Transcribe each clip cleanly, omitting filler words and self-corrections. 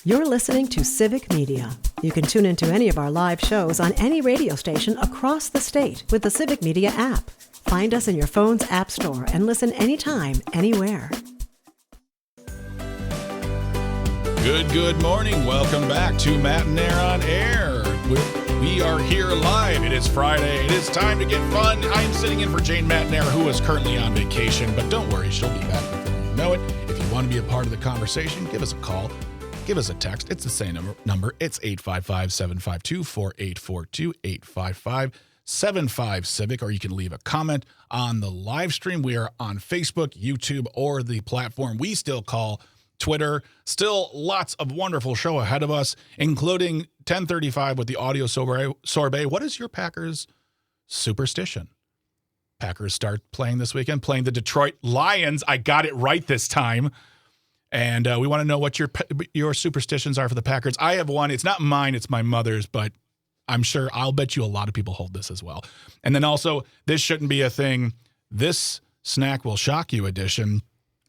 You're listening to Civic Media. You can tune into any of our live shows on any radio station across the state with the Civic Media app. Find us in your phone's app store and listen anytime, anywhere. Good morning. Welcome back to Matt and Nair on Air. We are here live. It is Friday. It is time to get fun. I am sitting in for Jane McNair, who is currently on vacation, but don't worry, she'll be back before you know it. If you want to be a part of the conversation, give us a call. Give us a text. It's the same number. It's 855-752-4842, 855-75-CIVIC, or you can leave a comment on the live stream. We are on Facebook, YouTube, or the platform we still call Twitter. Still lots of wonderful show ahead of us, including 1035 with the audio sorbet. What is your Packers superstition? Packers start playing this weekend, playing the Detroit Lions. I got it right this time. And we want to know what your superstitions are for the Packers. I have one. It's not mine. It's my mother's, but I'll bet you a lot of people hold this as well. And then also, this shouldn't be a thing. This snack will shock you edition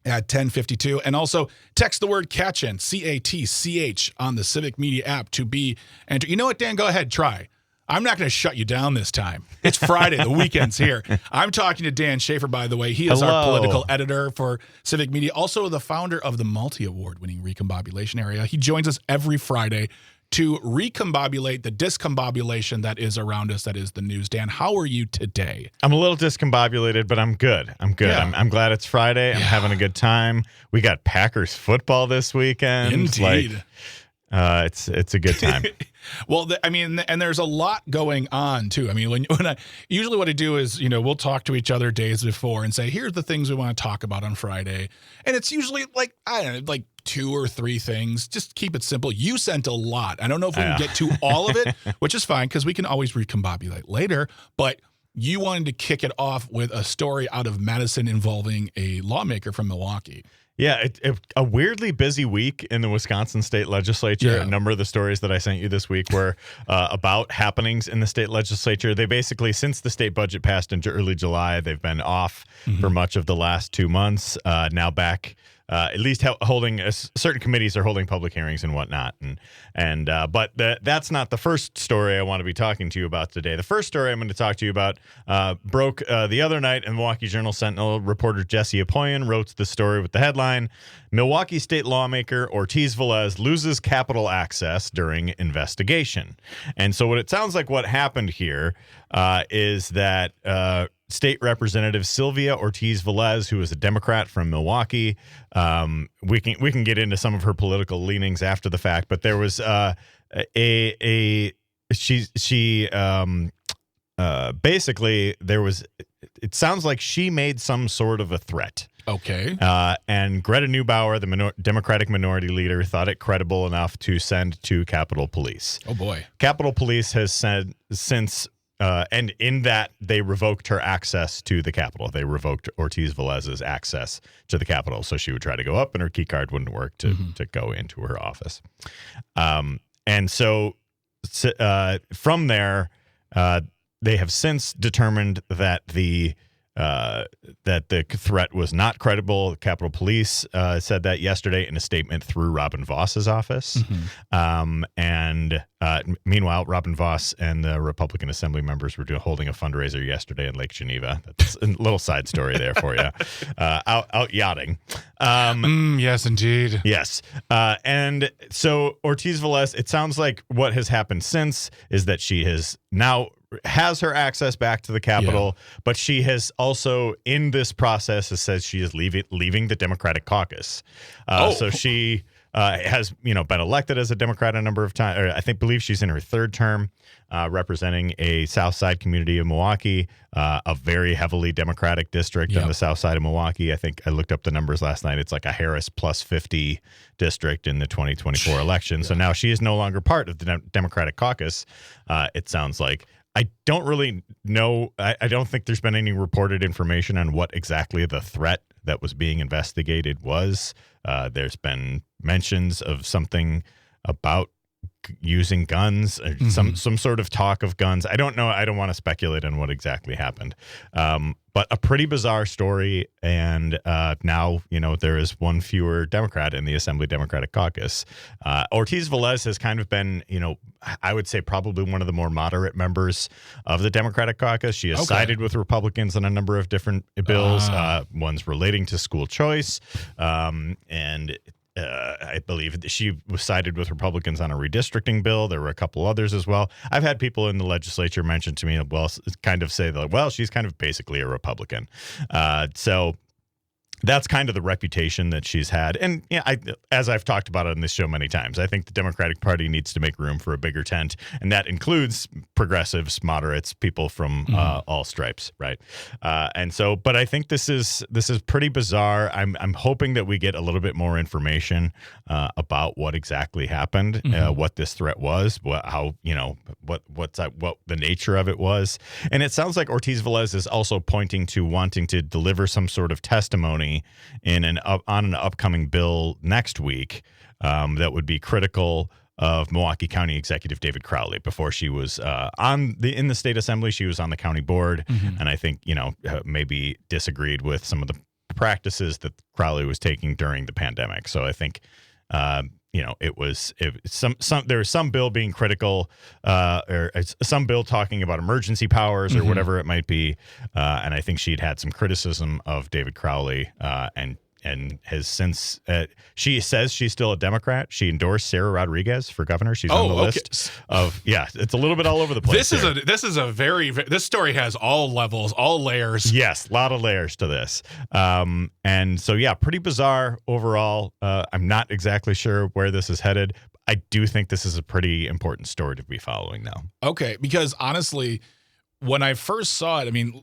at 1052. And also, text the word CATCH, CATCH, on the Civic Media app to be entered. You know what, Dan? Go ahead. Try. I'm not going to shut you down this time. It's Friday. The weekend's here. I'm talking to Dan Schaefer, by the way. He is our political editor for Civic Media, also the founder of the multi-award-winning Recombobulation Area. He joins us every Friday to recombobulate the discombobulation that is around us, that is the news. Dan, how are you today? I'm a little discombobulated, but I'm good. Yeah. I'm glad it's Friday. I'm having a good time. We got Packers football this weekend. Indeed. It's a good time. Well, and there's a lot going on too. I mean, when usually what I do is, we'll talk to each other days before and say, here's the things we want to talk about on Friday. And it's usually like 2 or 3 things. Just keep it simple. You sent a lot. I don't know if we can get to all of it, which is fine because we can always recombobulate later. But you wanted to kick it off with a story out of Madison involving a lawmaker from Milwaukee. Yeah, a weirdly busy week in the Wisconsin state legislature. Yeah. A number of the stories that I sent you this week were about happenings in the state legislature. They basically, since the state budget passed in early July, they've been off for much of the last 2 months. Now back, at least holding certain committees are holding public hearings and whatnot. But that's not the first story I want to be talking to you about today. The first story I'm going to talk to you about broke the other night in Milwaukee Journal-Sentinel. Reporter Jesse Apoyan wrote the story with the headline, Milwaukee state lawmaker Ortiz Velez loses Capitol access during investigation. And so what it sounds like what happened here is that State Representative Sylvia Ortiz Velez, who is a Democrat from Milwaukee, we can get into some of her political leanings after the fact, but there was basically there was. It sounds like she made some sort of a threat. Okay. And Greta Neubauer, the Democratic minority leader, thought it credible enough to send to Capitol Police. Oh boy. Capitol Police has said since. And in that, they revoked her access to the Capitol. They revoked Ortiz Velez's access to the Capitol, so she would try to go up, and her key card wouldn't work to go into her office. And so from there, they have since determined that the threat was not credible. The Capitol Police said that yesterday in a statement through Robin Voss's office. Meanwhile, Robin Voss and the Republican Assembly members were holding a fundraiser yesterday in Lake Geneva. That's a little side story there for you. Out yachting. Yes, indeed. Yes. And so Ortiz Velez, it sounds like what has happened since is that she has her access back to the Capitol, but she has also in this process has said she is leaving the Democratic caucus. So she has been elected as a Democrat a number of times. I believe she's in her 3rd term, representing a South Side community of Milwaukee, a very heavily Democratic district on the South Side of Milwaukee. I think I looked up the numbers last night. It's like a Harris plus 50 district in the 2024 election. So now she is no longer part of the Democratic caucus. It sounds like. I don't really know. I don't think there's been any reported information on what exactly the threat that was being investigated was. There's been mentions of something about using guns, or some sort of talk of guns. I don't know. I don't want to speculate on what exactly happened. But a pretty bizarre story. And now, there is one fewer Democrat in the Assembly Democratic Caucus. Ortiz Velez has kind of been, I would say probably one of the more moderate members of the Democratic Caucus. She has sided with Republicans on a number of different bills, ones relating to school choice. And I believe she was sided with Republicans on a redistricting bill. There were a couple others as well. I've had people in the legislature mention to me, kind of say that, well, she's kind of basically a Republican. So that's kind of the reputation that she's had. And as I've talked about on this show many times, I think the Democratic Party needs to make room for a bigger tent, and that includes progressives, moderates, people from all stripes, right? But I think this is pretty bizarre. I'm hoping that we get a little bit more information about what exactly happened, what this threat was, what the nature of it was. And it sounds like Ortiz Velez is also pointing to wanting to deliver some sort of testimony on an upcoming bill next week that would be critical of Milwaukee County Executive David Crowley. Before she was in the state assembly, she was on the county board, and I think maybe disagreed with some of the practices that Crowley was taking during the pandemic. So I think there was some bill being critical, or some bill talking about emergency powers or whatever it might be, and I think she'd had some criticism of David Crowley, and has since she says she's still a Democrat. She endorsed Sarah Rodriguez for governor. She's on the list of it's a little bit all over the place. This story has all levels, all layers. Yes, a lot of layers to this. And so pretty bizarre overall. I'm not exactly sure where this is headed. I do think this is a pretty important story to be following now. Okay, because honestly, when I first saw it, I mean,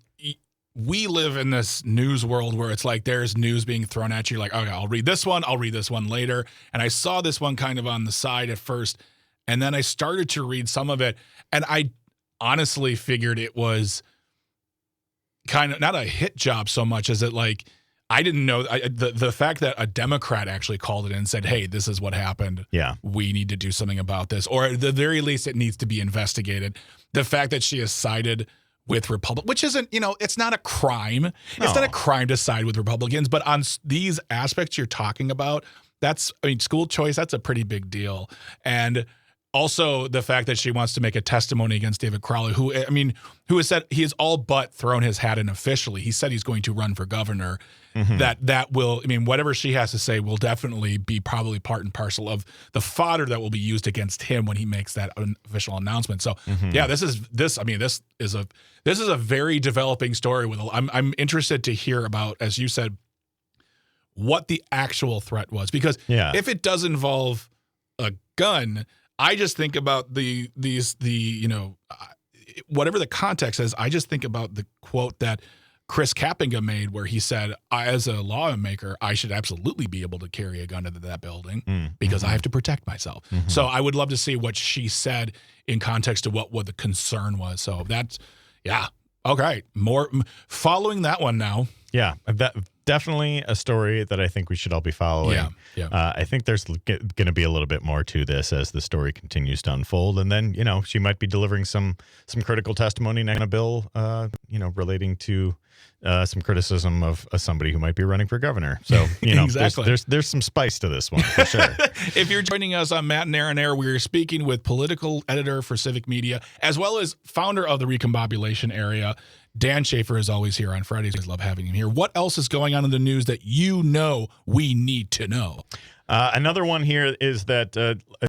we live in this news world where it's like there's news being thrown at you, like, okay, I'll read this one later. And I saw this one kind of on the side at first, and then I started to read some of it, and I honestly figured it was kind of not a hit job so much as it like I didn't know the fact that a Democrat actually called it in and said, hey, this is what happened. Yeah, we need to do something about this, or at the very least it needs to be investigated. The fact that she has sided with Republicans, which isn't, it's not a crime. No. It's not a crime to side with Republicans, but on these aspects you're talking about, school choice, that's a pretty big deal. And also the fact that she wants to make a testimony against David Crowley, who has said he has all but thrown his hat in officially. He said he's going to run for governor. That will, whatever she has to say will definitely be probably part and parcel of the fodder that will be used against him when he makes that official announcement. So this is a very developing story. I'm interested to hear about, as you said, what the actual threat was, because if it does involve a gun, I just think about whatever the context is. I just think about the quote that Chris Kappinga made where he said, as a lawmaker, I should absolutely be able to carry a gun into that building because I have to protect myself. So I would love to see what she said in context to what the concern was. So that's, okay. More following that one now. Yeah, definitely a story that I think we should all be following. I think there's going to be a little bit more to this as the story continues to unfold. And then, she might be delivering some critical testimony on a bill, relating to some criticism of somebody who might be running for governor. So, exactly. there's some spice to this one for sure. If you're joining us on Matt and Aaron Air, we're speaking with political editor for Civic Media, as well as founder of the Recombobulation Area, Dan Schaefer is always here on Fridays. I love having him here. What else is going on in the news that we need to know? Another one here is that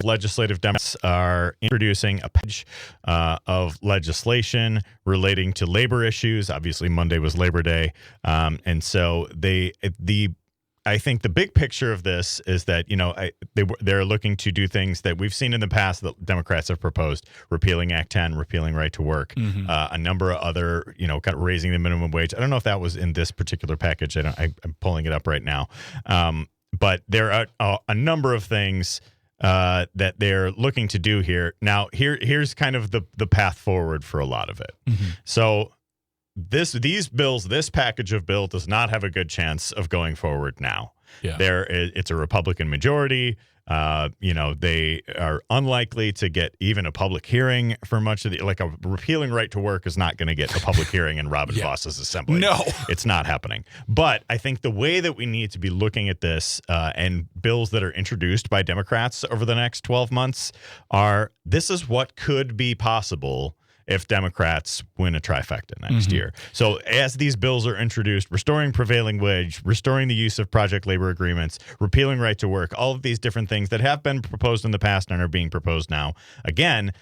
legislative Democrats are introducing a package of legislation relating to labor issues. Obviously, Monday was Labor Day, and so I think the big picture of this is that, they're looking to do things that we've seen in the past that Democrats have proposed: repealing Act 10, repealing right to work, a number of other, kind of raising the minimum wage. I don't know if that was in this particular package. I'm pulling it up right now. But there are a number of things that they're looking to do here. Now, here's kind of the path forward for a lot of it. So this package of bill does not have a good chance of going forward now. Yeah. It's a Republican majority. They are unlikely to get even a public hearing for much of like a repealing right to work is not going to get a public hearing in Robin Voss's assembly. No, it's not happening. But I think the way that we need to be looking at this and bills that are introduced by Democrats over the next 12 months this is what could be possible if Democrats win a trifecta next year. So as these bills are introduced, restoring prevailing wage, restoring the use of project labor agreements, repealing right to work, all of these different things that have been proposed in the past and are being proposed now. Again,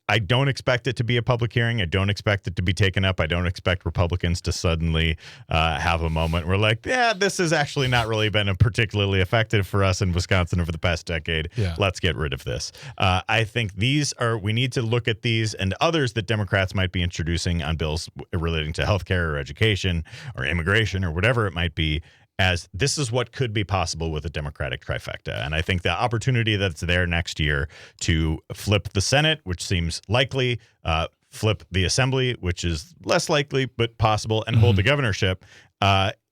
I don't expect it to be a public hearing. I don't expect it to be taken up. I don't expect Republicans to suddenly have a moment where like, yeah, this has actually not really been particularly effective for us in Wisconsin over the past decade. Yeah. Let's get rid of this. I think we need to look at these and others that Democrats might be introducing on bills relating to healthcare or education or immigration or whatever it might be, as this is what could be possible with a Democratic trifecta. And I think the opportunity that's there next year to flip the Senate, which seems likely, flip the Assembly, which is less likely but possible, and hold the governorship,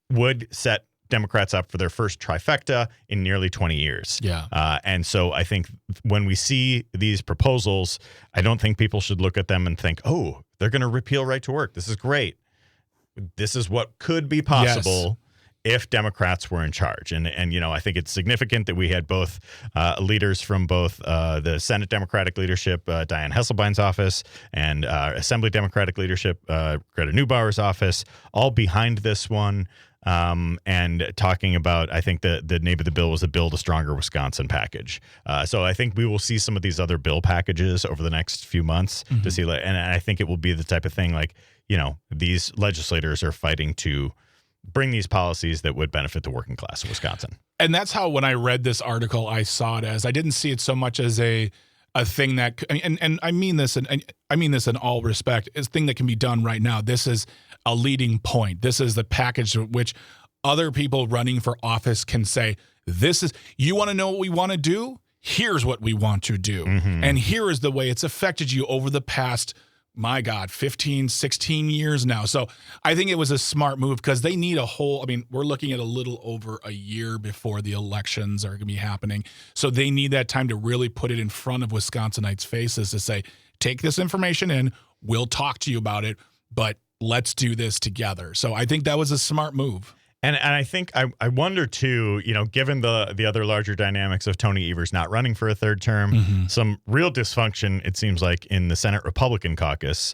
would set Democrats up for their first trifecta in nearly 20 years. Yeah. And so I think when we see these proposals, I don't think people should look at them and think, oh, they're going to repeal right to work. This is great. This is what could be possible if Democrats were in charge. And I think it's significant that we had both leaders from both the Senate Democratic leadership, Dianne Hesselbein's office, and Assembly Democratic leadership, Greta Neubauer's office, all behind this one. And talking about, I think the name of the bill was the Build a Stronger Wisconsin package. So I think we will see some of these other bill packages over the next few months to see, and I think it will be the type of thing like, these legislators are fighting to bring these policies that would benefit the working class of Wisconsin. And that's how, when I read this article, I saw it as, I didn't see it so much as a thing that, and I mean this, and I mean this in all respect, is a thing that can be done right now. This is a leading point. This is the package which other people running for office can say, you want to know what we want to do? Here's what we want to do. And here is the way it's affected you over the past, my God, 15, 16 years now. So I think it was a smart move because they need we're looking at a little over a year before the elections are going to be happening. So they need that time to really put it in front of Wisconsinites' faces to say, take this information in, we'll talk to you about it, but let's do this together. So I think that was a smart move. And I think I wonder too, given the other larger dynamics of Tony Evers not running for a third term, some real dysfunction, it seems like, in the Senate Republican caucus.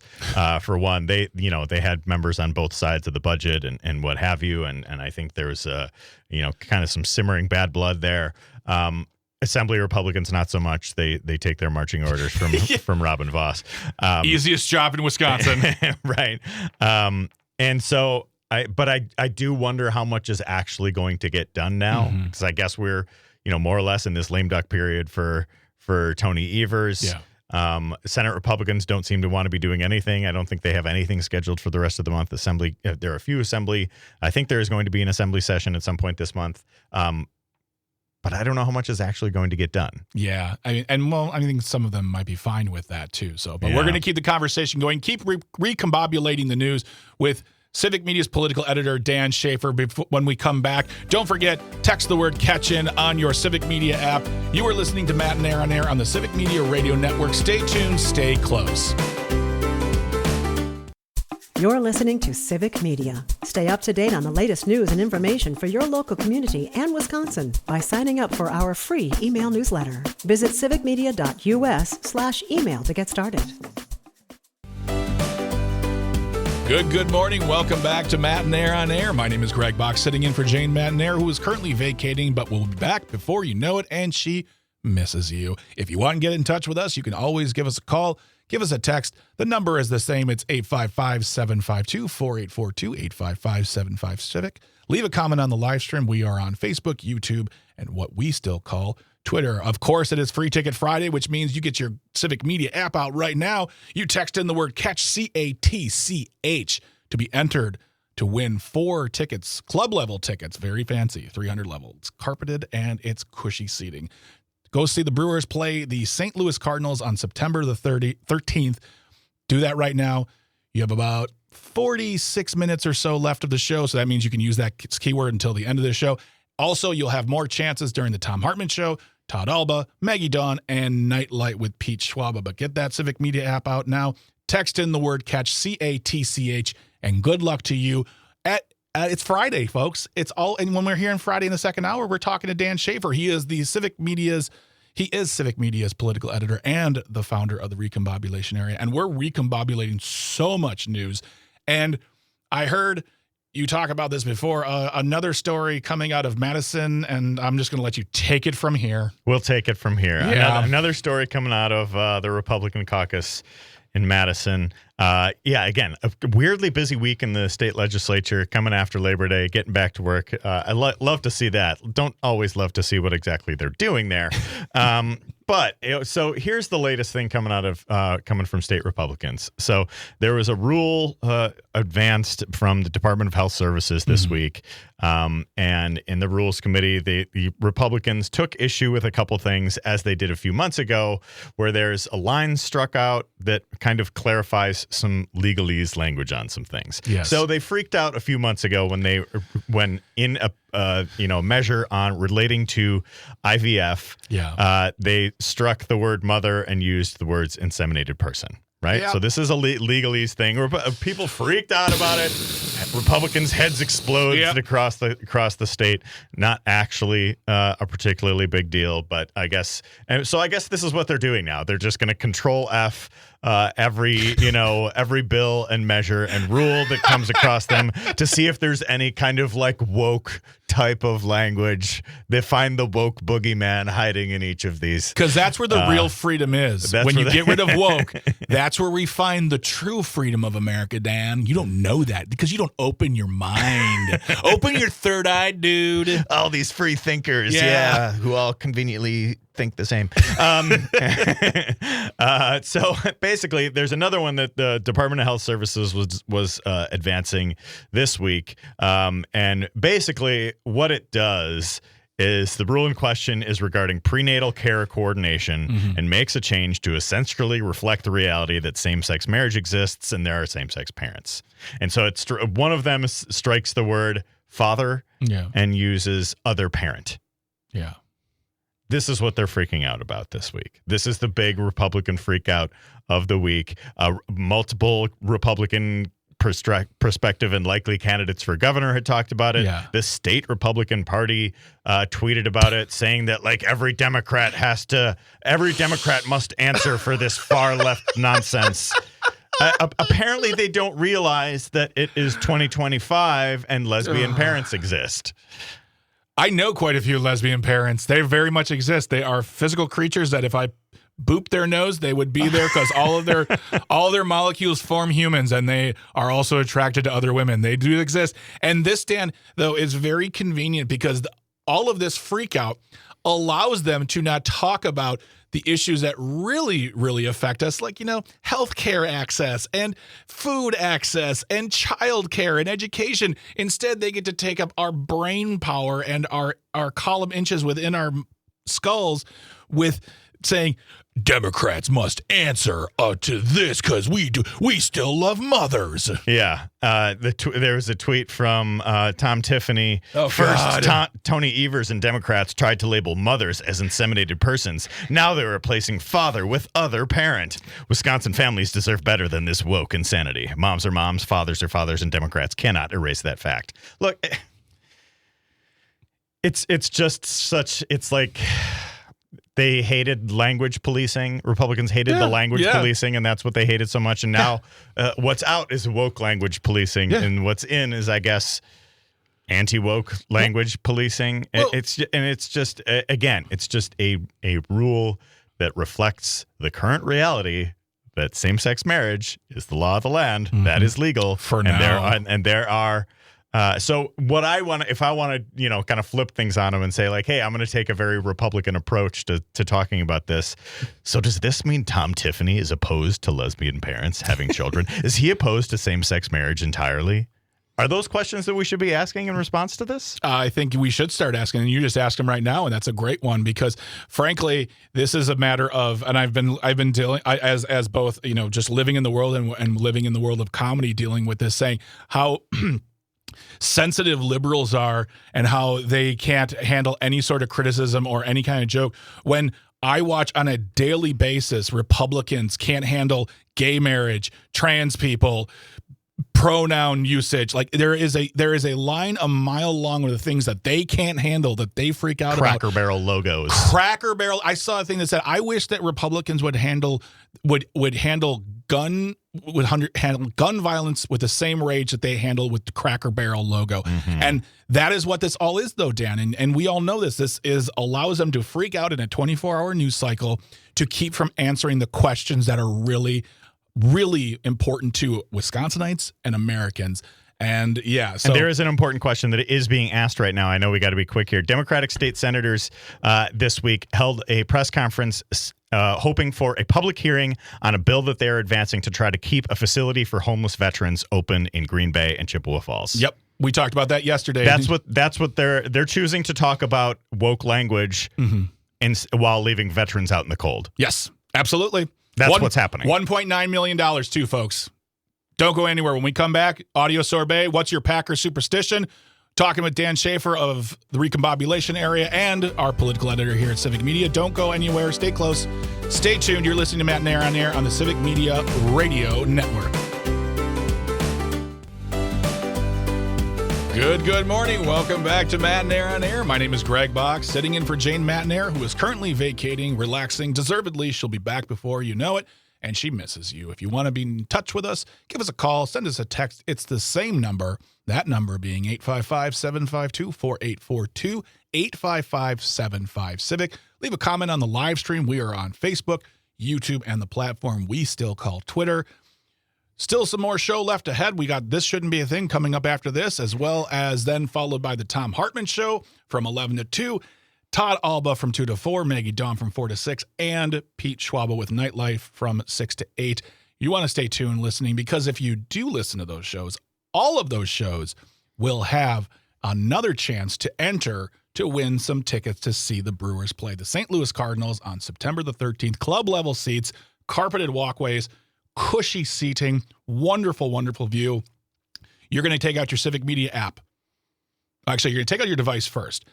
For one, they had members on both sides of the budget and what have you, and I think there was kind of some simmering bad blood there. Assembly Republicans, not so much. They take their marching orders from Robin Voss. Easiest job in Wisconsin, right? And so. I do wonder how much is actually going to get done now, because I guess we're, more or less in this lame duck period for Tony Evers. Yeah. Senate Republicans don't seem to want to be doing anything. I don't think they have anything scheduled for the rest of the month. Assembly, there are a few assembly. I think there is going to be an assembly session at some point this month. But I don't know how much is actually going to get done. Yeah. I think some of them might be fine with that too. So, but we're going to keep the conversation going, keep recombobulating the news with Civic Media's political editor, Dan Schaefer. When we come back, don't forget, text the word catch in on your Civic Media app. You are listening to Matt and Air on Air on the Civic Media Radio Network. Stay tuned, stay close. You're listening to Civic Media. Stay up to date on the latest news and information for your local community and Wisconsin by signing up for our free email newsletter. Visit civicmedia.us/email to get started. Good morning. Welcome back to Matt and Air on Air. My name is Greg Bach, sitting in for Jane Matanair, who is currently vacating, but will be back before you know it, and she misses you. If you want to get in touch with us, you can always give us a call, give us a text. The number is the same. It's 855-752-4842, 855-75-CIVIC. Leave a comment on the live stream. We are on Facebook, YouTube, and what we still call Twitter. Of course, it is Free Ticket Friday, which means you get your Civic Media app out right now. You text in the word CATCH, C-A-T-C-H, to be entered to win 4 tickets, club-level tickets, very fancy, 300 level. It's carpeted, and it's cushy seating. Go see the Brewers play the St. Louis Cardinals on September the 13th. Do that right now. You have about 46 minutes or so left of the show, so that means you can use that keyword until the end of the show. Also, you'll have more chances during the Tom Hartman Show, Todd Alba, Maggie Dawn, and Nightlight with Pete Schwab. But get that Civic Media app out now. Text in the word CATCH, CATCH, and good luck to you. It's Friday, folks. It's all, and when we're here on Friday in the second hour, we're talking to Dan Schaefer. He is Civic Media's political editor and the founder of the Recombobulation Area. And we're recombobulating so much news. And I heard you talk about this before, another story coming out of Madison, and I'm just going to let you take it from here. We'll take it from here. Yeah. Another story coming out of the Republican caucus in Madison. Again, a weirdly busy week in the state legislature coming after Labor Day, getting back to work. I love to see that. Don't always love to see what exactly they're doing there. So here's the latest thing coming from state Republicans. So there was a rule advanced from the Department of Health Services this week. And in the Rules Committee, the Republicans took issue with a couple things, as they did a few months ago, where there's a line struck out that kind of clarifies some legalese language on some things. Yes. So they freaked out a few months ago when in a measure on relating to IVF, they struck the word mother and used the words inseminated person. Right. Yeah. So this is a legalese thing. People freaked out about it. Republicans' heads exploded across the state. Not actually a particularly big deal, but I guess. And so I guess this is what they're doing now. They're just going to control F every bill and measure and rule that comes across them to see if there's any kind of like woke type of language. They find the woke boogeyman hiding in each of these. Because that's where the real freedom is. When you get rid of woke, that's where we find the true freedom of America, Dan. You don't know that because you don't open your mind. Open your third eye, dude. All these free thinkers, who all conveniently think the same. So basically, there's another one that the Department of Health Services was advancing this week. And basically, what it does is the rule in question is regarding prenatal care coordination and makes a change to essentially reflect the reality that same-sex marriage exists and there are same-sex parents. And so it's one of them strikes the word father and uses other parent. Yeah. This is what they're freaking out about this week. This is the big Republican freak out of the week. Multiple Republican prospective and likely candidates for governor had talked about it. Yeah. The state Republican Party tweeted about it, saying that like every Democrat must answer for this far left nonsense. Apparently, they don't realize that it is 2025 and lesbian parents exist. I know quite a few lesbian parents. They very much exist. They are physical creatures that if I boop their nose, they would be there because all of their molecules form humans, and they are also attracted to other women. They do exist. And this, Dan, though, is very convenient because all of this freak out allows them to not talk about the issues that really, really affect us, like, healthcare access and food access and childcare and education. Instead, they get to take up our brain power and our column inches within our skulls with saying, Democrats must answer to this because we still love mothers. Yeah. There was a tweet from Tom Tiffany. Oh, First, Tony Evers and Democrats tried to label mothers as inseminated persons. Now they're replacing father with other parent. Wisconsin families deserve better than this woke insanity. Moms are moms, fathers are fathers, and Democrats cannot erase that fact. Look, it's just such, it's like... They hated language policing. Republicans hated the language policing, and that's what they hated so much. And now what's out is woke language policing, and what's in is, I guess, anti-woke language policing. It's just a rule that reflects the current reality that same-sex marriage is the law of the land. That is legal. For now. There are... So what if I want to, kind of flip things on them and say like, hey, I'm going to take a very Republican approach to talking about this. So does this mean Tom Tiffany is opposed to lesbian parents having children? Is he opposed to same-sex marriage entirely? Are those questions that we should be asking in response to this? I think we should start asking, and you just ask them right now, and that's a great one because, frankly, this is a matter of, and I've been dealing as both, just living in the world and living in the world of comedy, dealing with this, saying how sensitive liberals are and how they can't handle any sort of criticism or any kind of joke. When I watch on a daily basis, Republicans can't handle gay marriage, trans people, pronoun usage. Like there is a line a mile long with the things that they can't handle, that they freak out about. Cracker Barrel logos. Cracker Barrel. I saw a thing that said, I wish that Republicans would handle gun violence with the same rage that they handle with the Cracker Barrel logo. Mm-hmm. And that is what this all is, though, Dan. And we all know this. This allows them to freak out in a 24-hour news cycle to keep from answering the questions that are really, really important to Wisconsinites and Americans. And yeah, so and there is an important question that is being asked right now. I know we got to be quick here. Democratic state senators this week held a press conference hoping for a public hearing on a bill that they're advancing to try to keep a facility for homeless veterans open in Green Bay and Chippewa Falls. Yep. We talked about that yesterday. That's what they're choosing to talk about woke language while leaving veterans out in the cold. Yes, absolutely. That's what's happening. $1.9 million too, folks. Don't go anywhere. When we come back, Audio Sorbet, what's your Packer superstition? Talking with Dan Schaefer of the Recombobulation Area and our political editor here at Civic Media. Don't go anywhere. Stay close. Stay tuned. You're listening to Matt Nair on Air on the Civic Media Radio Network. Good morning. Welcome back to Matt Nair on Air. My name is Greg Box, sitting in for Jane Matnair, who is currently vacating, relaxing. Deservedly, she'll be back before you know it, and she misses you. If you want to be in touch with us, give us a call, send us a text. It's the same number, that number being 855-752-4842, 855-75-CIVIC. Leave a comment on the live stream. We are on Facebook, YouTube, and the platform we still call Twitter. Still some more show left ahead. We got This Shouldn't Be a Thing coming up after this, as well as then followed by the Tom Hartman Show from 11 to 2, Todd Alba from 2 to 4, Maggie Dawn from 4 to 6, and Pete Schwaba with Nightlife from 6 to 8. You want to stay tuned listening, because if you do listen to those shows, all of those shows will have another chance to enter to win some tickets to see the Brewers play the St. Louis Cardinals on September the 13th. Club level seats, carpeted walkways, cushy seating, wonderful, wonderful view. You're going to take out your Civic Media app. Actually, you're going to take out your device first.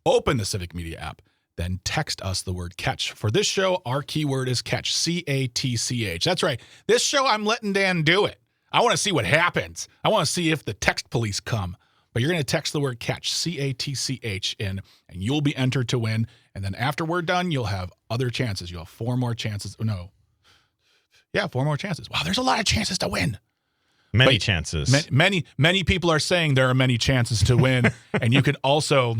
Open the Civic Media app. Then text us the word catch. For this show, our keyword is catch, C-A-T-C-H. That's right. This show, I'm letting Dan do it. I want to see what happens. I want to see if the text police come. But you're going to text the word catch, C-A-T-C-H in, and you'll be entered to win. And then after we're done, you'll have other chances. You'll have 4 more chances. No. Yeah, 4 more chances. Wow, there's a lot of chances to win. Many chances. Many people are saying there are many chances to win. And you can also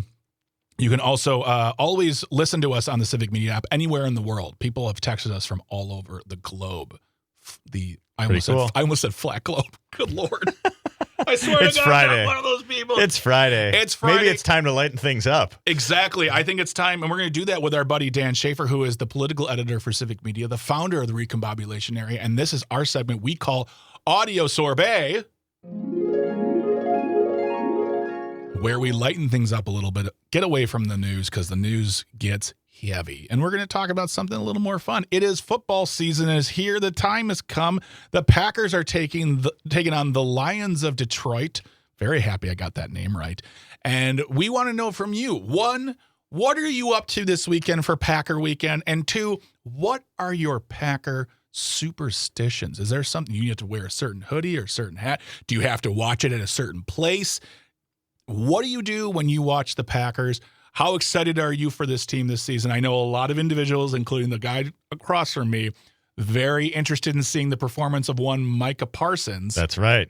always listen to us on the Civic Media app anywhere in the world. People have texted us from all over the globe. I almost said flat globe. Good Lord. I swear It's to God, Friday. I'm not one of those people. It's Friday. Maybe it's time to lighten things up. Exactly. I think it's time, and we're going to do that with our buddy Dan Schaefer, who is the political editor for Civic Media, the founder of the Recombobulation Area, and this is our segment we call Audio Sorbet, where we lighten things up a little bit, get away from the news, because the news gets heavy. And we're going to talk about something a little more fun. It is football season is here. The time has come. The Packers are taking on the Lions of Detroit. Very happy I got that name right. And we want to know from you, 1, what are you up to this weekend for Packer weekend? And 2, what are your Packer superstitions? Is there something you have to wear a certain hoodie or a certain hat? Do you have to watch it at a certain place? What do you do when you watch the Packers? How excited are you for this team this season? I know a lot of individuals, including the guy across from me, very interested in seeing the performance of one Micah Parsons. That's right.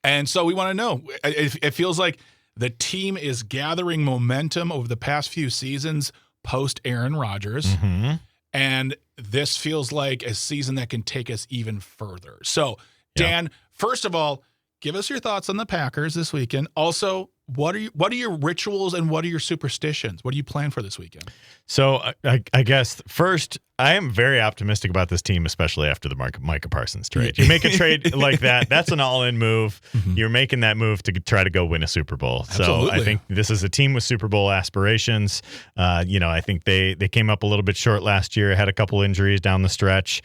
And so we want to know. It feels like the team is gathering momentum over the past few seasons post Aaron Rodgers. Mm-hmm. And this feels like a season that can take us even further. So, Dan, first of all, give us your thoughts on the Packers this weekend. Also, what are your rituals and what are your superstitions? What do you plan for this weekend? So I guess first, I am very optimistic about this team, especially after the Micah Parsons trade. You make a trade like that, that's an all-in move. Mm-hmm. You're making that move to try to go win a Super Bowl. Absolutely. So I think this is a team with Super Bowl aspirations. I think they came up a little bit short last year, had a couple injuries down the stretch.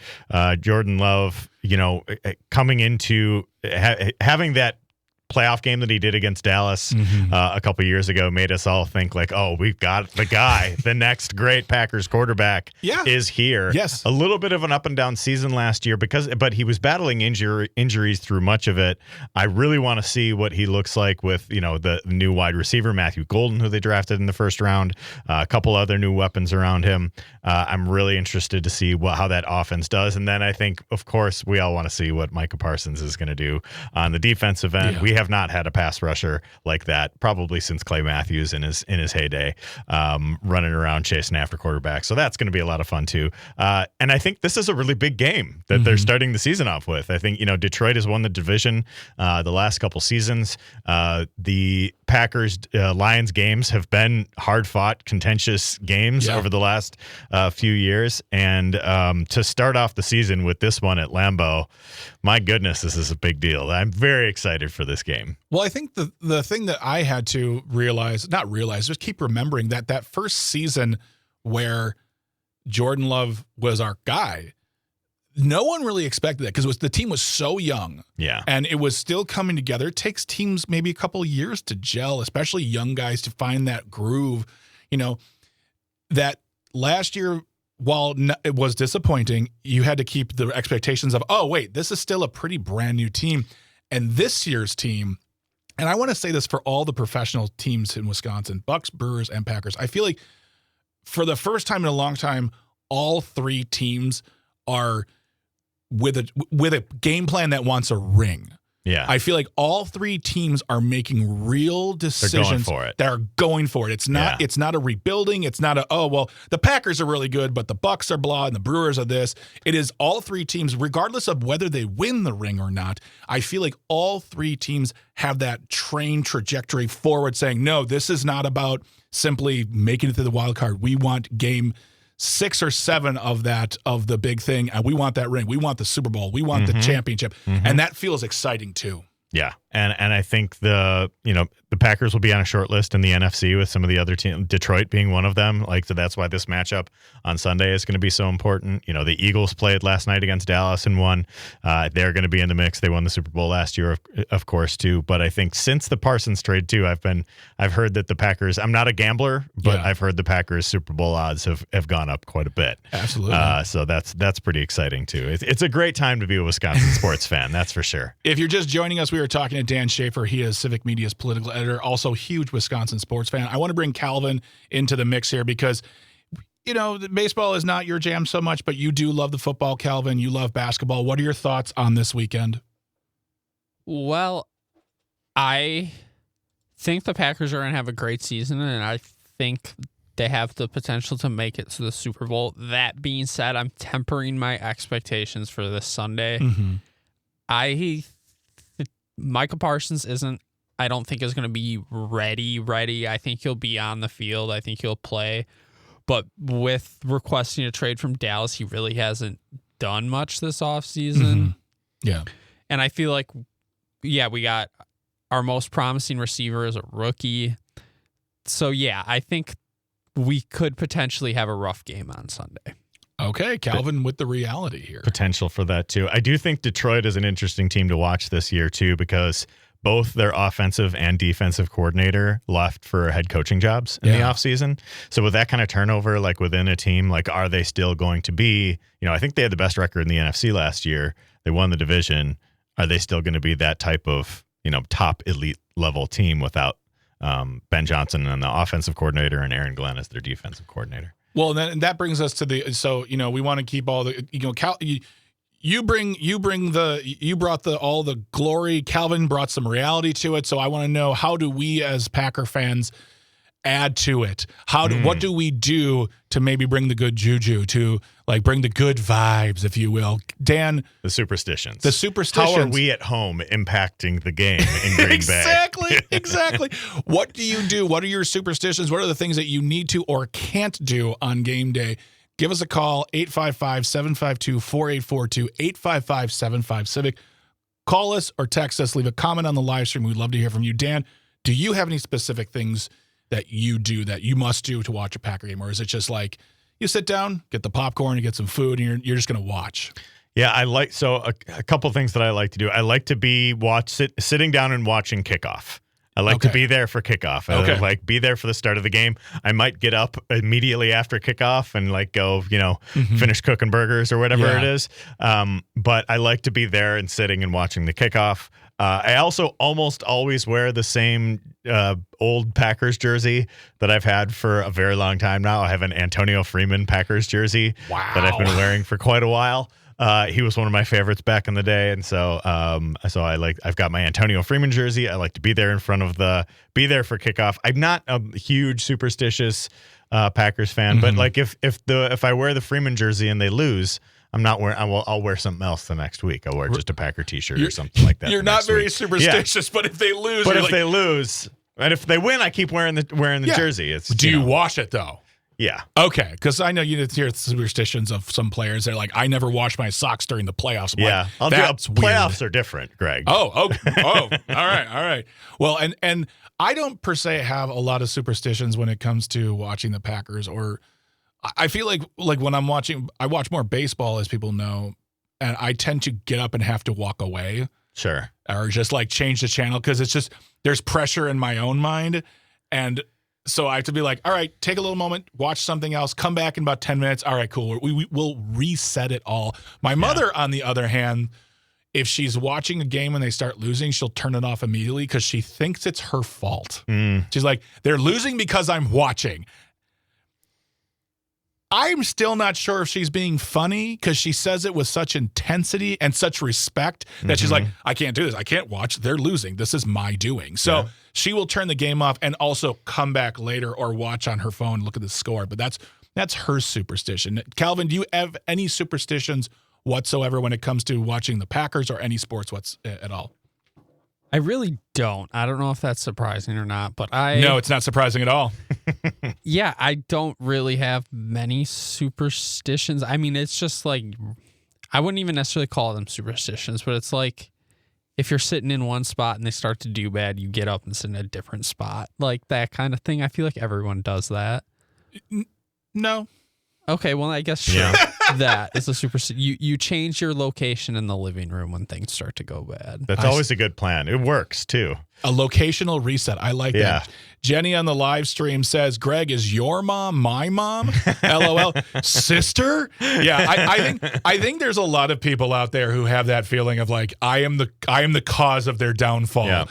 Jordan Love, coming into having that playoff game that he did against Dallas a couple years ago made us all think like, oh, we've got the guy, the next great Packers quarterback is here. Yes. A little bit of an up and down season last year but he was battling injuries through much of it. I really want to see what he looks like with, the new wide receiver, Matthew Golden, who they drafted in the first round, a couple other new weapons around him. I'm really interested to see how that offense does. And then I think, of course, we all want to see what Micah Parsons is going to do on the defensive end. Yeah. We have not had a pass rusher like that probably since Clay Matthews in his heyday, running around chasing after quarterbacks. So that's going to be a lot of fun too. And I think this is a really big game that they're starting the season off with. I think, Detroit has won the division the last couple seasons. The Packers Lions games have been hard fought, contentious games over the last few years. And to start off the season with this one at Lambeau, my goodness, this is a big deal. I'm very excited for this game. Well, I think the thing that I had to just keep remembering that first season where Jordan Love was our guy, no one really expected that because the team was so young. Yeah. And it was still coming together. It takes teams maybe a couple of years to gel, especially young guys, to find that groove. That last year, while it was disappointing, you had to keep the expectations of, oh, wait, this is still a pretty brand new team. And this year's team, and I want to say this for all the professional teams in Wisconsin, Bucks, Brewers, and Packers, I feel like for the first time in a long time, all three teams are with a game plan that wants a ring. Yeah. I feel like all three teams are making real decisions that are going for it. It's not a rebuilding. It's not the Packers are really good, but the Bucks are blah and the Brewers are this. It is all three teams, regardless of whether they win the ring or not. I feel like all three teams have that train trajectory forward saying, no, this is not about simply making it to the wild card. We want game 6 or 7 of the big thing, and we want that ring. We want the Super Bowl. We want the championship, and that feels exciting too. Yeah, and I think the Packers will be on a short list in the NFC with some of the other teams, Detroit being one of them. So that's why this matchup on Sunday is going to be so important. The Eagles played last night against Dallas and won. They're going to be in the mix. They won the Super Bowl last year, of course, too. But I think since the Parsons trade too, I've heard that the Packers. I'm not a gambler, but I've heard the Packers Super Bowl odds have gone up quite a bit. Absolutely. So that's pretty exciting too. It's a great time to be a Wisconsin sports fan. That's for sure. If you're just joining us, we were talking to Dan Schaefer. He is Civic Media's political editor, also huge Wisconsin sports fan. I want to bring Calvin into the mix here because, baseball is not your jam so much, but you do love the football, Calvin. You love basketball. What are your thoughts on this weekend? Well, I think the Packers are going to have a great season, and I think they have the potential to make it to the Super Bowl. That being said, I'm tempering my expectations for this Sunday. Micah Parsons I don't think is going to be ready. I think he'll be on the field. I think he'll play. But with requesting a trade from Dallas, he really hasn't done much this offseason. Yeah. And I feel like, we got our most promising receiver as a rookie. So, I think we could potentially have a rough game on Sunday. Okay, Calvin with the reality here. Potential for that, too. I do think Detroit is an interesting team to watch this year, too, because both their offensive and defensive coordinator left for head coaching jobs in the offseason. So with that kind of turnover, within a team, are they still going to be, I think they had the best record in the NFC last year. They won the division. Are they still going to be that type of, top elite level team without Ben Johnson and the offensive coordinator and Aaron Glenn as their defensive coordinator? Well, and that brings us to we want to keep all the, You brought all the glory. Calvin brought some reality to it. So I want to know, how do we as Packer fans add to it? What do we do to maybe bring the good juju, to bring the good vibes, if you will? Dan, the superstitions. How are we at home impacting the game in Green Bay? Exactly. What do you do? What are your superstitions? What are the things that you need to or can't do on game day? Give us a call, 855-752-4842, 855-75-CIVIC. Call us or text us. Leave a comment on the live stream. We'd love to hear from you. Dan, do you have any specific things that you do that you must do to watch a Packer game? Or is it just you sit down, get the popcorn, and get some food, and you're just going to watch? Yeah, a couple things that I like to do. I like to be sitting down and watching kickoff. I like to be there for kickoff. I like be there for the start of the game. I might get up immediately after kickoff and like go, finish cooking burgers or whatever it is. But I like to be there and sitting and watching the kickoff. I also almost always wear the same old Packers jersey that I've had for a very long time now. I have an Antonio Freeman Packers jersey that I've been wearing for quite a while. He was one of my favorites back in the day, and so I've got my Antonio Freeman jersey. I like to be there be there for kickoff. I'm not a huge superstitious Packers fan, but like if I wear the Freeman jersey and they lose, I'm not wearing. I'll wear something else the next week. I'll wear just a Packer T-shirt or something like that. You're not very superstitious, but if they lose, they lose, and if they win, I keep wearing the jersey. Do you wash it though? Yeah. Okay, because I know you hear superstitions of some players. They're like, I never wash my socks during the playoffs. I'm that's weird. Playoffs are different, Greg. Oh, all right. Well, and I don't per se have a lot of superstitions when it comes to watching the Packers. Or I feel like when I watch more baseball, as people know, and I tend to get up and have to walk away. Sure. Or just like change the channel because it's just there's pressure in my own mind, and so I have to be like, all right, take a little moment, watch something else, come back in about 10 minutes. All right, cool. We will reset it all. My mother, on the other hand, if she's watching a game and they start losing, she'll turn it off immediately because she thinks it's her fault. She's like, they're losing because I'm watching. I'm still not sure if she's being funny because she says it with such intensity and such respect that she's like, I can't do this. I can't watch. They're losing. This is my doing. So she will turn the game off and also come back later or watch on her phone, look at the score. But that's her superstition. Calvin, do you have any superstitions whatsoever when it comes to watching the Packers or any sports at all? I really don't. I don't know if that's surprising or not, but No, it's not surprising at all. Yeah, I don't really have many superstitions. I mean, it's just like, I wouldn't even necessarily call them superstitions, but it's like if you're sitting in one spot and they start to do bad, you get up and sit in a different spot. Like that kind of thing. I feel like everyone does that. No. Okay, well, I guess that is a superstition. You change your location in the living room when things start to go bad. That's always a good plan. It works, too. A locational reset. I like that. Jenny on the live stream says, Greg, is your mom my mom? LOL. Sister? Yeah, I think there's a lot of people out there who have that feeling of like, I am the cause of their downfall. Yeah.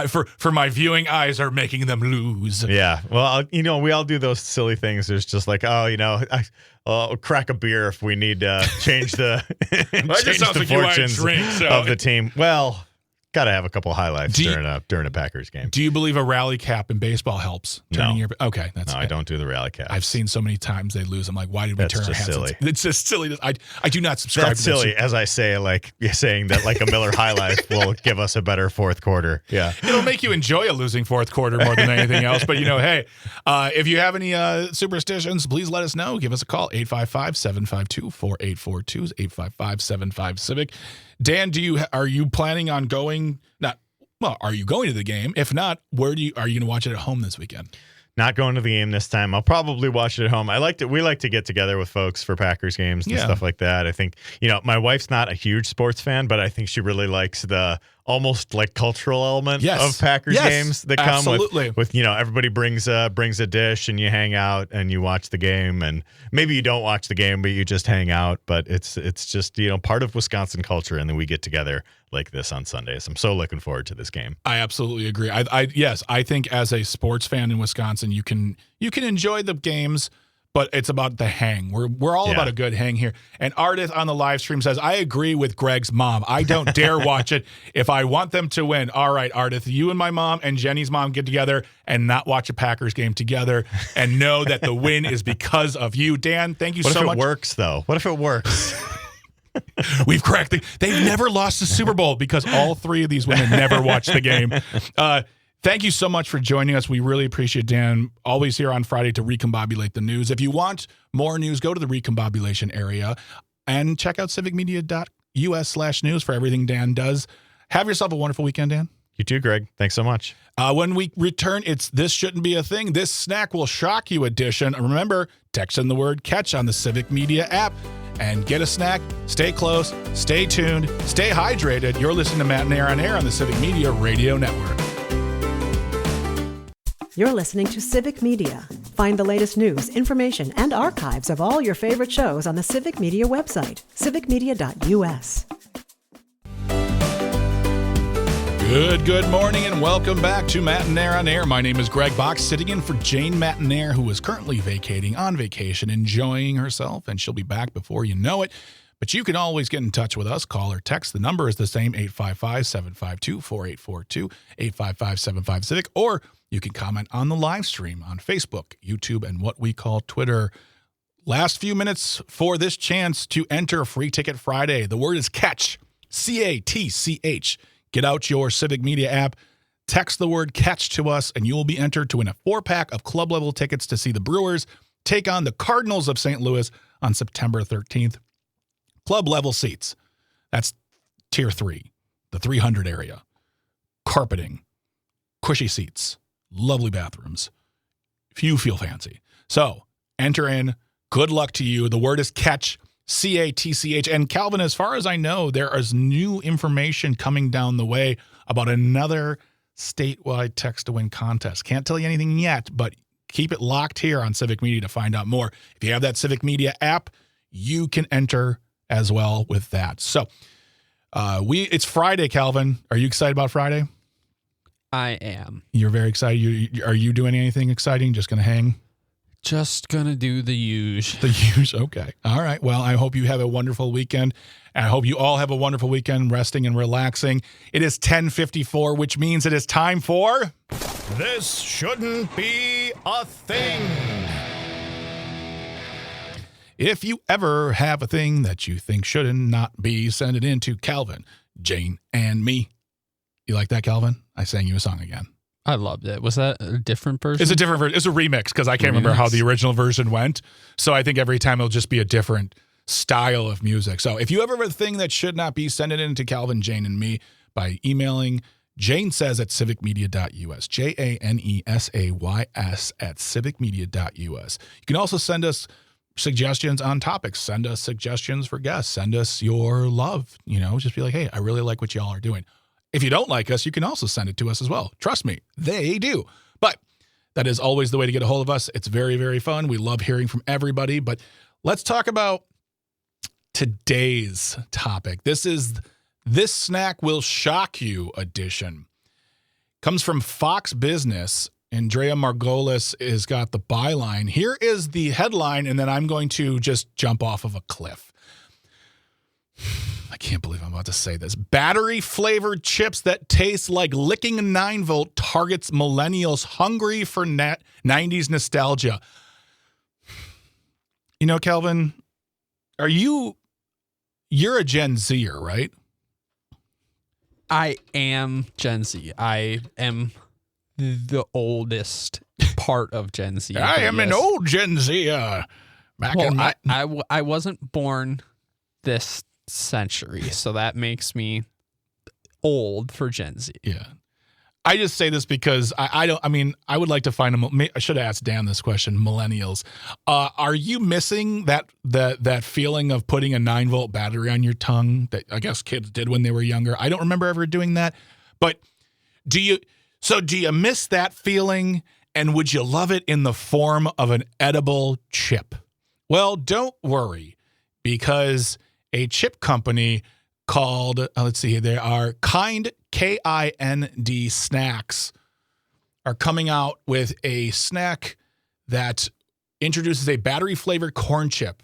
For my viewing eyes are making them lose. Yeah. Well, we all do those silly things. There's just like, I'll crack a beer if we need to change the fortunes of the team. Well, got to have a couple highlights during a Packers game. Do you believe a rally cap in baseball helps? Okay, that's I don't do the rally cap. I've seen so many times they lose. I'm like, why did we turn our hats? Silly. It's just silly. I do not subscribe. That's to silly. As I say, like you're saying that like a Miller High Life will give us a better fourth quarter. Yeah, it'll make you enjoy a losing fourth quarter more than anything else. But hey, if you have any superstitions, please let us know. Give us a call 855-752-4842, 855-75-CIVIC. Dan, are you planning on going? Are you going to the game? If not, are you going to watch it at home this weekend? Not going to the game this time. I'll probably watch it at home. We like to get together with folks for Packers games and stuff like that. I think, my wife's not a huge sports fan, but I think she really likes the almost like cultural element of Packers games that come with everybody brings a dish and you hang out and you watch the game, and maybe you don't watch the game, but you just hang out. But it's just, part of Wisconsin culture. And then we get together like this on Sundays. I'm so looking forward to this game. I absolutely agree. I think as a sports fan in Wisconsin, you can enjoy the games, but it's about the hang. We're all about a good hang here. And Ardith on the live stream says, I agree with Greg's mom. I don't dare watch it if I want them to win. All right, Ardith, you and my mom and Jenny's mom get together and not watch a Packers game together and know that the win is because of you. Dan, thank you so much. What if it works, though? What if it works? We've cracked they've never lost the Super Bowl because all three of these women never watched the game. Thank you so much for joining us. We really appreciate Dan. Always here on Friday to recombobulate the news. If you want more news, go to the recombobulation area and check out civicmedia.us/news for everything Dan does. Have yourself a wonderful weekend, Dan. You too, Greg. Thanks so much. When we return, it's This Shouldn't Be a Thing. This Snack Will Shock You edition. Remember, text in the word catch on the Civic Media app and get a snack. Stay close, stay tuned, stay hydrated. You're listening to Matt and Aaron on Air on the Civic Media Radio Network. You're listening to Civic Media. Find the latest news, information, and archives of all your favorite shows on the Civic Media website, civicmedia.us. Good morning, and welcome back to Matt and Aaron on Air. My name is Greg Box, sitting in for Jane Matinair, who is currently on vacation, enjoying herself, and she'll be back before you know it. But you can always get in touch with us. Call or text. The number is the same, 855-752-4842, 855-75-CIVIC, or you can comment on the live stream on Facebook, YouTube, and what we call Twitter. Last few minutes for this chance to enter Free Ticket Friday. The word is catch, C-A-T-C-H. Get out your Civic Media app, text the word catch to us, and you will be entered to win a 4-pack of club-level tickets to see the Brewers take on the Cardinals of St. Louis on September 13th. Club-level seats. That's Tier 3, the 300 area. Carpeting, cushy seats, lovely bathrooms. If you feel fancy. So, enter in. Good luck to you. The word is catch. C-A-T-C-H. And Calvin, as far as I know, there is new information coming down the way about another statewide text-to-win contest. Can't tell you anything yet, but keep it locked here on Civic Media to find out more. If you have that Civic Media app, you can enter as well with that. So, it's Friday, Calvin. Are you excited about Friday? I am. You're very excited. Are you doing anything exciting? Just going to hang? Just gonna do the usual. The usual. Okay. All right. Well, I hope you have a wonderful weekend. And I hope you all have a wonderful weekend resting and relaxing. It is 10:54, which means it is time for This Shouldn't Be a Thing. If you ever have a thing that you think shouldn't not be, send it in to Calvin, Jane, and me. You like that, Calvin? I sang you a song again. I loved it. Was that a different version? It's a different version. It's a remix because I can't remember how the original version went. So I think every time it'll just be a different style of music. So if you ever have a thing that should not be, send it in to Calvin, Jane, and me by emailing janesays at civicmedia.us, JANESAYS at civicmedia.us. You can also send us suggestions on topics. Send us suggestions for guests. Send us your love. Just be like, hey, I really like what y'all are doing. If you don't like us, you can also send it to us as well. Trust me, they do. But that is always the way to get a hold of us. It's very, very fun. We love hearing from everybody. But let's talk about today's topic. This is This Snack Will Shock You edition. Comes from Fox Business. Andrea Margolis has got the byline. Here is the headline, and then I'm going to just jump off of a cliff. I can't believe I'm about to say this. Battery-flavored chips that taste like licking a 9-volt targets millennials hungry for 90s nostalgia. Calvin, you're a Gen Zer, right? I am Gen Z. I am the oldest part of Gen Z. I am an old Gen Z. I wasn't born this century, so that makes me old for Gen Z. Yeah. I just say this because I would like to find I should have asked Dan this question, millennials. Are you missing that feeling of putting a 9-volt battery on your tongue that I guess kids did when they were younger? I don't remember ever doing that. But do you miss that feeling, and would you love it in the form of an edible chip? Well, don't worry, because a chip company called, they are Kind, K-I-N-D Snacks, are coming out with a snack that introduces a battery-flavored corn chip.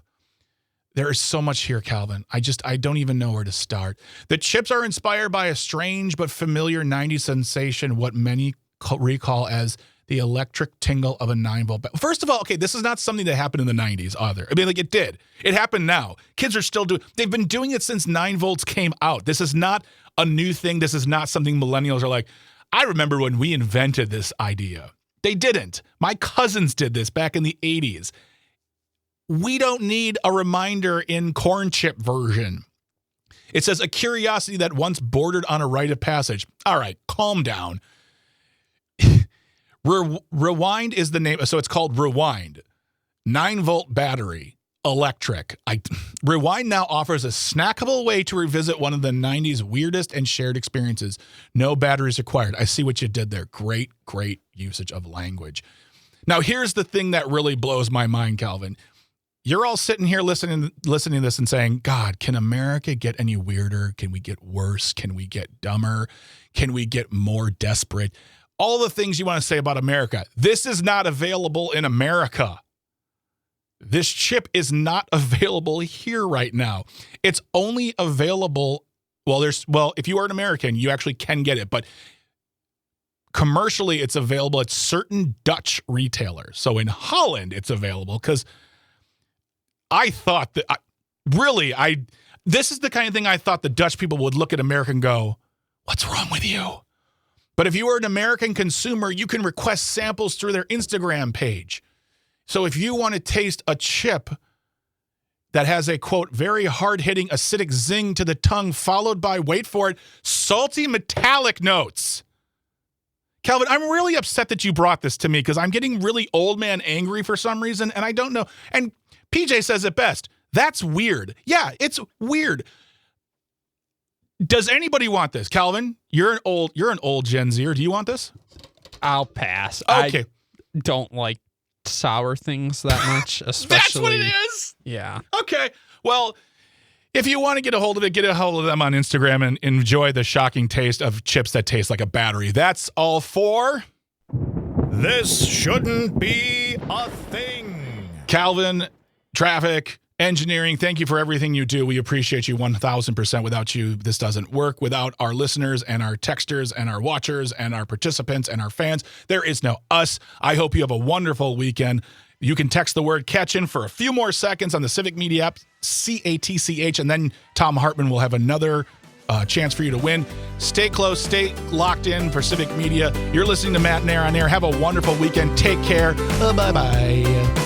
There is so much here, Calvin. I don't even know where to start. The chips are inspired by a strange but familiar 90s sensation, what many recall as the electric tingle of a 9-volt. First of all, okay, this is not something that happened in the 90s either. It did. It happened now. Kids are still they've been doing it since 9 volts came out. This is not a new thing. This is not something millennials are like, I remember when we invented this idea. They didn't. My cousins did this back in the 80s. We don't need a reminder in corn chip version. It says a curiosity that once bordered on a rite of passage. All right, calm down. Rewind is the name. So it's called Rewind. 9-volt battery, electric. Rewind now offers a snackable way to revisit one of the 90s weirdest and shared experiences. No batteries required. I see what you did there. Great, great usage of language. Now, here's the thing that really blows my mind, Calvin. You're all sitting here listening to this and saying, God, can America get any weirder? Can we get worse? Can we get dumber? Can we get more desperate? All the things you want to say about America. This is not available in America. This chip is not available here right now. It's only available, if you are an American, you actually can get it, but commercially it's available at certain Dutch retailers. So in Holland it's available, because I thought that this is the kind of thing I thought the Dutch people would look at America and go, what's wrong with you? But if you are an American consumer, you can request samples through their Instagram page. So if you want to taste a chip that has a, quote, very hard-hitting acidic zing to the tongue, followed by, wait for it, salty metallic notes. Calvin, I'm really upset that you brought this to me, because I'm getting really old man angry for some reason, and I don't know. And PJ says it best. That's weird. Yeah, it's weird. Does anybody want this? Calvin, you're an old Gen Zer. Do you want this? I'll pass. Okay. I don't like sour things that much, especially. That's what it is? Yeah. Okay. Well, if you want to get a hold of it, get a hold of them on Instagram and enjoy the shocking taste of chips that taste like a battery. That's all for This Shouldn't Be a Thing. Calvin, traffic, engineering, thank you for everything you do. We appreciate you 1,000%. Without you, this doesn't work. Without our listeners and our texters and our watchers and our participants and our fans, there is no us. I hope you have a wonderful weekend. You can text the word catch in for a few more seconds on the Civic Media app, CATCH, and then Tom Hartman will have another chance for you to win. Stay close, stay locked in for Civic Media. You're listening to Matt and Air on Air. Have a wonderful weekend. Take care. Bye-bye.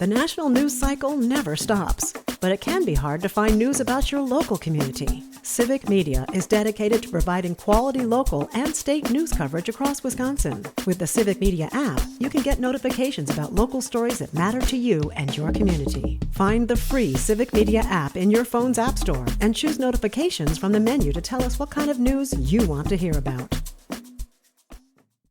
The national news cycle never stops, but it can be hard to find news about your local community. Civic Media is dedicated to providing quality local and state news coverage across Wisconsin. With the Civic Media app, you can get notifications about local stories that matter to you and your community. Find the free Civic Media app in your phone's app store and choose notifications from the menu to tell us what kind of news you want to hear about.